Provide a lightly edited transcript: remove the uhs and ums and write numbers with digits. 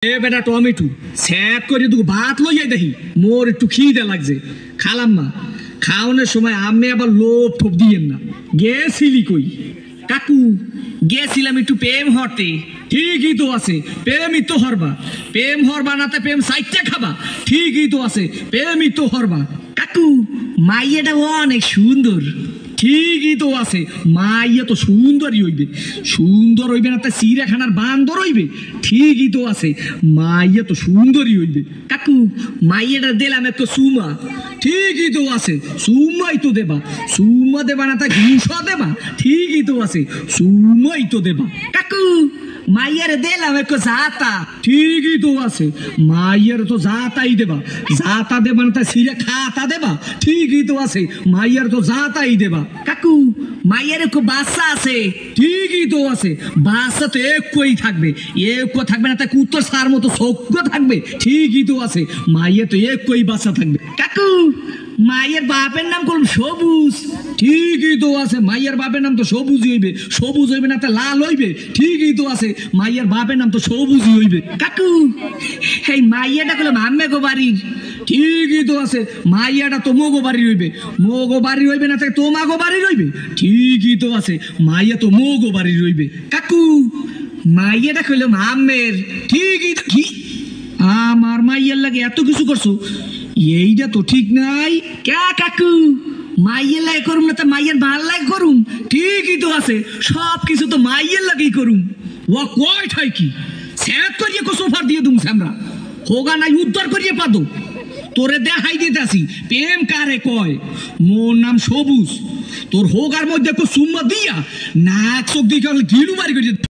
এ বেটা tomato sap করে তুই ভাত লইয়াই দেখি মোর একটু খিদে লাগছে খালাম না খাওয়ানোর সময় আমি আবার লোভ ঠোপ দিয়েন না গেছিলি কই কাকু গেছিলাম একটু প্রেম হরতে ঠিকই তো আছে প্রেমই তো হরবা প্রেম হরবা নাতে প্রেম সাইটটা খাবা ঠিকই তো আছে প্রেমই তো হরবা কাকু মাইয়াটা অনেক সুন্দর ঠিকই তো আছে মাইয়া তো সুন্দরই হইবে সুন্দর হইবে না তা চিড়িয়াখানার বান্দর হইবে ঠিকই তো আছে মাইয়া তো সুন্দরই হইবে কাকু মাইয়াটা দিলাম একটু সুমা ঠিকই তো আছে সুমাই তো দেবা সুমা দেবা না তা ঘুষা দেবা ঠিকই তো আছে সুমাই তো দেবা কাকু মাইয়ারে দিলাম একটু জাতা ঠিকই তো আছে মাইয়ার তো জাতাই দেবা জাতা দেবা না তা সিরে খাতা দেবা ঠিকই তো আছে মাইয়ার তো জাতাই দেবা কাকু মাইয়ার একটু বাচ্চা আছে ঠিকই তো আছে বাচ্চা তো একই থাকবে একই থাকবে না তা কুত্তর সার মতো সৌক্য থাকবে ঠিকই তো আছে মাইয়া তো একই বাচ্চা থাকবে কাকু মায়ের বাপের নাম করুন সবুজ ঠিকই তো আছে মাইয়ের বাপের নাম তো সবুজ হইবে সবুজ হইবে না তা লাল হইবে ঠিকই তো আছে মাইয়ের বাপের নাম তো সবুজই হইবে কাকু এই মাইয়াটা করলাম আম্মে গো বাড়ির ঠিকই তো আছে মাইয়াটা তো মোগো বাড়ি রইবে মোগো বাড়ি রইবে না তাই তোমাগো বাড়ি রইবে ঠিকই তো আছে মাইয়া তো মোগো বাড়ি রইবে কাকু মাইয়াটা কইলাম আম্মের ঠিকই তো কি আমার মাইয়ার লাগে এত কিছু করছো এইটা তো ঠিক নাই কে কাকু মাইয়ের লাগে করুম না তো মাইয়ের ভাল লাগে করুম ঠিকই তো আছে সব কিছু তো মাইয়ের লাগেই করুম ও কয় ঠাই কি স্যাত করিয়ে কো সোফার দিয়ে দুম আমরা হোগা নাই উদ্ধার করিয়ে পাদো তোরে দেখাই দিতেছি প্রেম কারে কয় মোর নাম সবুজ তোর হোগার মধ্যে কো সুম্মা দিয়া নাক চোখ দিয়ে গিলু বাড়ি করে